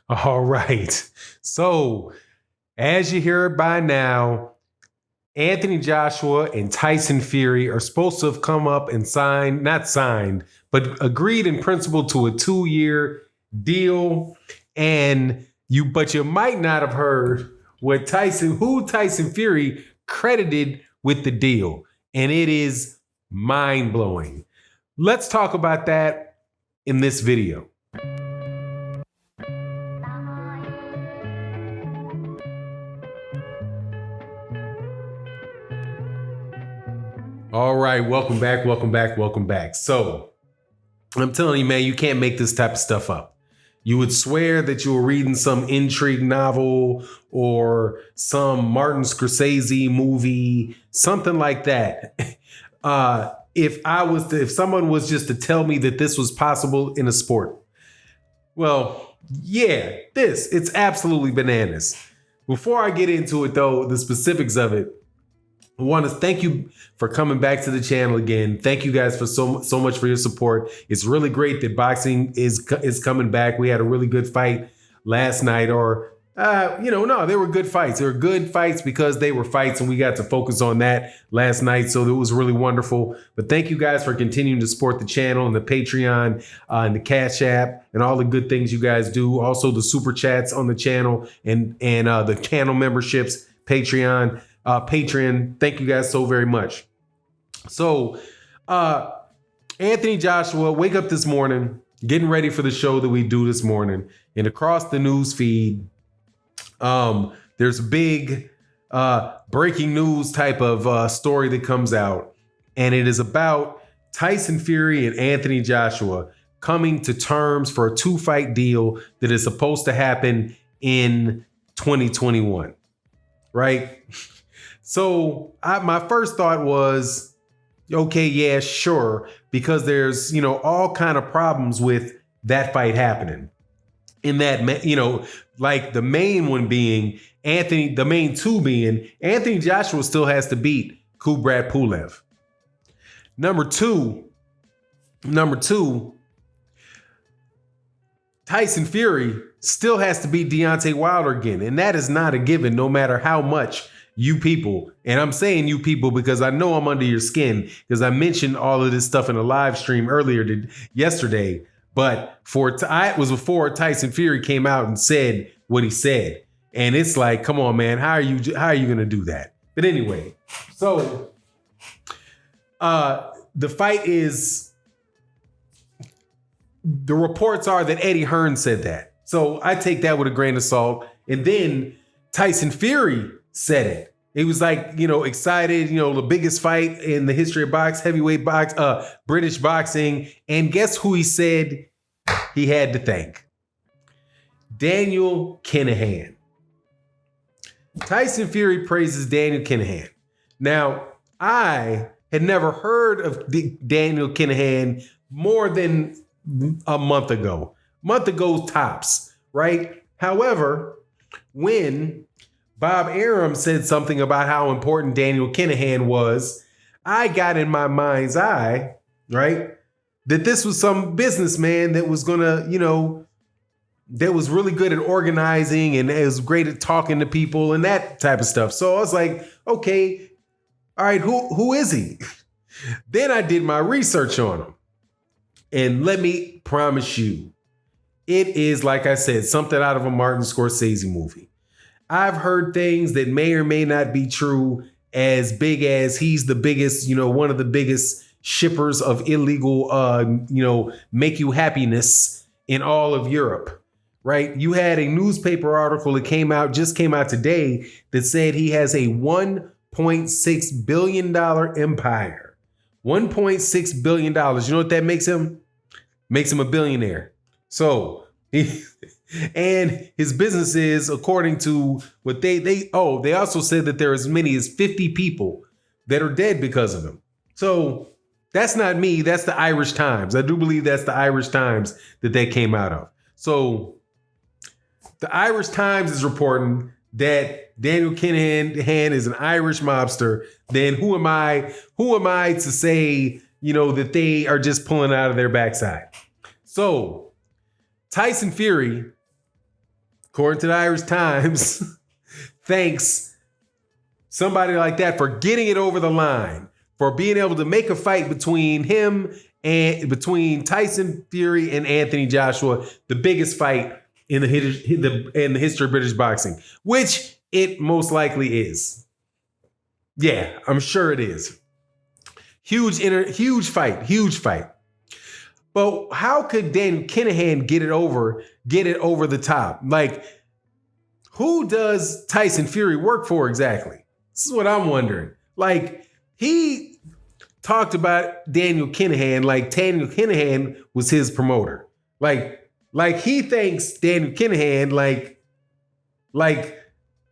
All right. So, as you hear it by now, Anthony Joshua and Tyson Fury are supposed to have come up and not signed, but agreed in principle to a 2-year deal. But you might not have heard who Tyson Fury credited with the deal. And it is mind blowing. Let's talk about that in this video. All right, welcome back. So, I'm telling you, man, you can't make this type of stuff up. You would swear that you were reading some intrigue novel or some Martin Scorsese movie, something like that. If someone was just to tell me that this was possible in a sport, well, yeah, it's absolutely bananas. Before I get into it, though, the specifics of it, I want to thank you for coming back to the channel again. Thank you guys for so much for your support. It's really great that boxing is coming back. We had a really good fight last night, no, they were good fights. They were good fights because they were fights, and we got to focus on that last night. So it was really wonderful. But thank you guys for continuing to support the channel and the Patreon and the Cash App and all the good things you guys do. Also the super chats on the channel and the channel memberships, Patreon. Thank you guys so very much. So, Anthony Joshua, wake up this morning, getting ready for the show that we do this morning, and across the news feed, there's a big breaking news type of story that comes out, and it is about Tyson Fury and Anthony Joshua coming to terms for a 2-fight deal that is supposed to happen in 2021, right? So my first thought was, okay, yeah, sure, because there's, all kind of problems with that fight happening. In that, like the main one being the main two being Anthony Joshua still has to beat Kubrat Pulev. Number two, Tyson Fury still has to beat Deontay Wilder again. And that is not a given, no matter how much you people, and I'm saying you people because I know I'm under your skin because I mentioned all of this stuff in a live stream yesterday. But it was before Tyson Fury came out and said what he said, and it's like, come on, man, how are you going to do that? But anyway, so the fight is. The reports are that Eddie Hearn said that, so I take that with a grain of salt. And then Tyson Fury said it. He was like, excited, the biggest fight in the history of British boxing. And guess who he said he had to thank? Dan Kenna Han. Tyson Fury praises Dan Kenna Han. Now, I had never heard of Dan Kenna Han more than a month ago tops, right? However, when Bob Arum said something about how important Dan Kenna Han was, I got in my mind's eye, right, that this was some businessman that was gonna, that was really good at organizing and was great at talking to people and that type of stuff. So I was like, okay, all right, who is he? Then I did my research on him. And let me promise you, it is, like I said, something out of a Martin Scorsese movie. I've heard things that may or may not be true, as big as he's the biggest, one of the biggest shippers of illegal, make you happiness in all of Europe, right? You had a newspaper article that just came out today that said he has a $1.6 billion empire. $1.6 billion. You know what that makes him? Makes him a billionaire. So, and his businesses, according to what they also said that there are as many as 50 people that are dead because of him. So that's not me. That's the Irish Times. I do believe that's the Irish Times that they came out of. So the Irish Times is reporting that Dan Kenna Han is an Irish mobster. Then who am I to say, that they are just pulling out of their backside? So Tyson Fury according to the Irish Times, thanks somebody like that for getting it over the line, for being able to make a fight between him and between Tyson Fury and Anthony Joshua, the biggest fight in the history of British boxing, which it most likely is. Yeah, I'm sure it is. Huge fight. But how could Dan Kenna Han get it over the top? Like, who does Tyson Fury work for exactly? This is what I'm wondering. Like, he talked about Daniel Kenna Han like Daniel Kenna Han was his promoter. Like he thanks Daniel Kenna Han like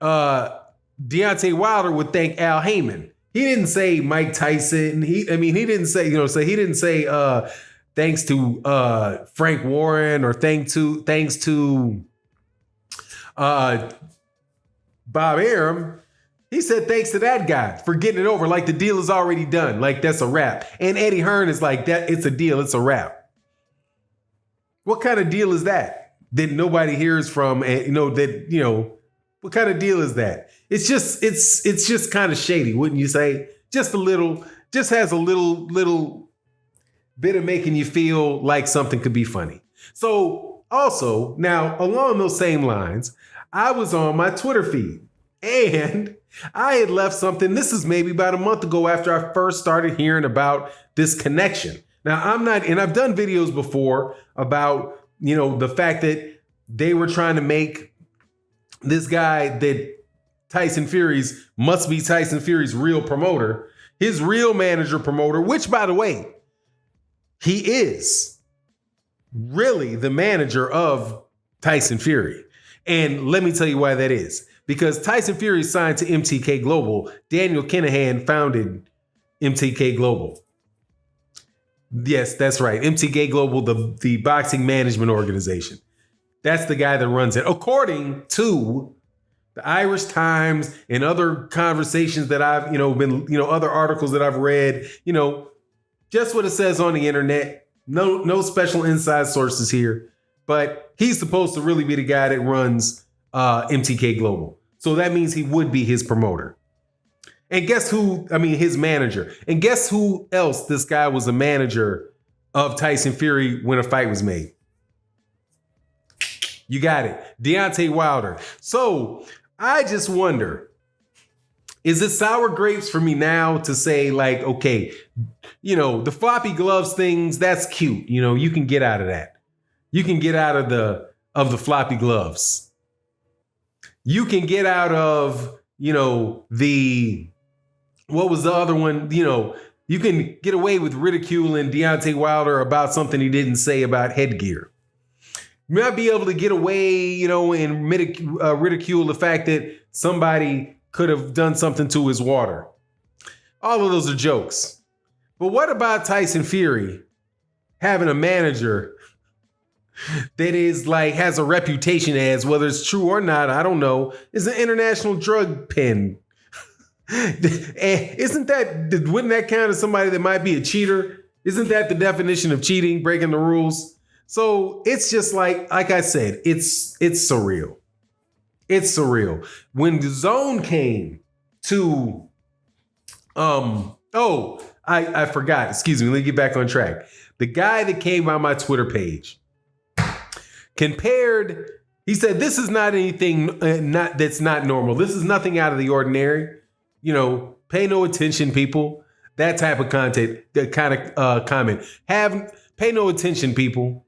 Deontay Wilder would thank Al Heyman. He didn't say Mike Tyson. He didn't say thanks to Frank Warren or thanks to Bob Arum. He said thanks to that guy for getting it over. Like the deal is already done. Like that's a wrap. And Eddie Hearn is like that. It's a deal. It's a wrap. What kind of deal is that? That nobody hears from. What kind of deal is that? It's just kind of shady, wouldn't you say? Just has a little bit of making you feel like something could be funny. So also, now along those same lines, I was on my Twitter feed and I had left something. This is maybe about a month ago after I first started hearing about this connection. Now I've done videos before about, the fact that they were trying to make this guy that Tyson Furys must be Tyson Fury's real promoter, his real manager promoter, which by the way, he is really the manager of Tyson Fury. And let me tell you why that is. Because Tyson Fury signed to MTK Global. Daniel Kenna Han founded MTK Global. Yes, that's right. MTK Global, the boxing management organization. That's the guy that runs it. According to the Irish Times and other conversations that I've, other articles that I've read, just what it says on the internet. No special inside sources here. But he's supposed to really be the guy that runs MTK Global. So that means he would be his promoter. And guess who? His manager. And guess who else this guy was a manager of Tyson Fury when a fight was made? You got it. Deontay Wilder. So I just wonder, is it sour grapes for me now to say like, okay, the floppy gloves things, that's cute. You can get out of that. You can get out of the floppy gloves. You can get out of, what was the other one? You can get away with ridiculing Deontay Wilder about something he didn't say about headgear. You might be able to get away, and ridicule the fact that somebody could have done something to his water. All of those are jokes. But what about Tyson Fury having a manager that is like has a reputation as, whether it's true or not, I don't know, is an international drug pen? Wouldn't that count as somebody that might be a cheater? Isn't that the definition of cheating, breaking the rules? So it's just like I said, it's surreal. It's surreal. When the Zone came to, I forgot. Excuse me. Let me get back on track. The guy that came on my Twitter page compared. He said, "This is not anything that's not normal. This is nothing out of the ordinary. Pay no attention, people." That type of content, that kind of comment. Pay no attention, people.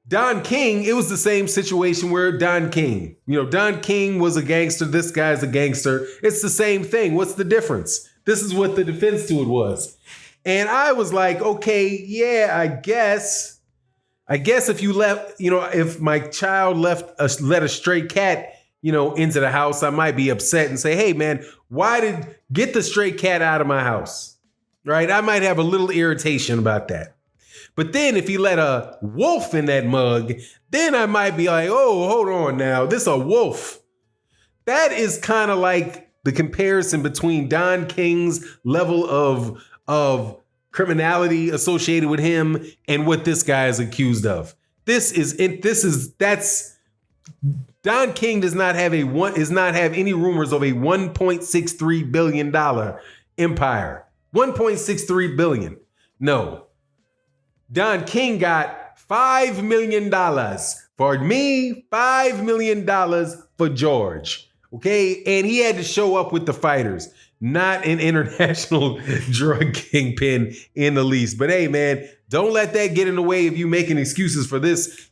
Don King, it was the same situation where Don King, Don King was a gangster. This guy's a gangster. It's the same thing. What's the difference? This is what the defense to it was. And I was like, okay, yeah, I guess if you left, if my child let a stray cat, into the house, I might be upset and say, hey man, get the stray cat out of my house, right? I might have a little irritation about that. But then if he let a wolf in that mug, then I might be like, oh, hold on now, this a wolf. That is kind of like the comparison between Don King's level of criminality associated with him and what this guy is accused of. That's Don King does not have any rumors of a $1.63 billion empire. $1.63 billion. No. Don King got $5 million for me, $5 million for George. Okay. And he had to show up with the fighters, not an international drug kingpin in the least. But hey, man, don't let that get in the way of you making excuses for this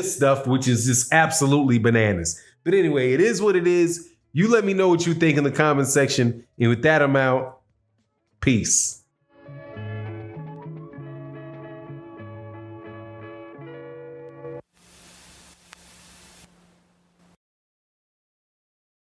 stuff, which is just absolutely bananas. But anyway, it is what it is. You let me know what you think in the comment section. And with that, I'm out. Peace.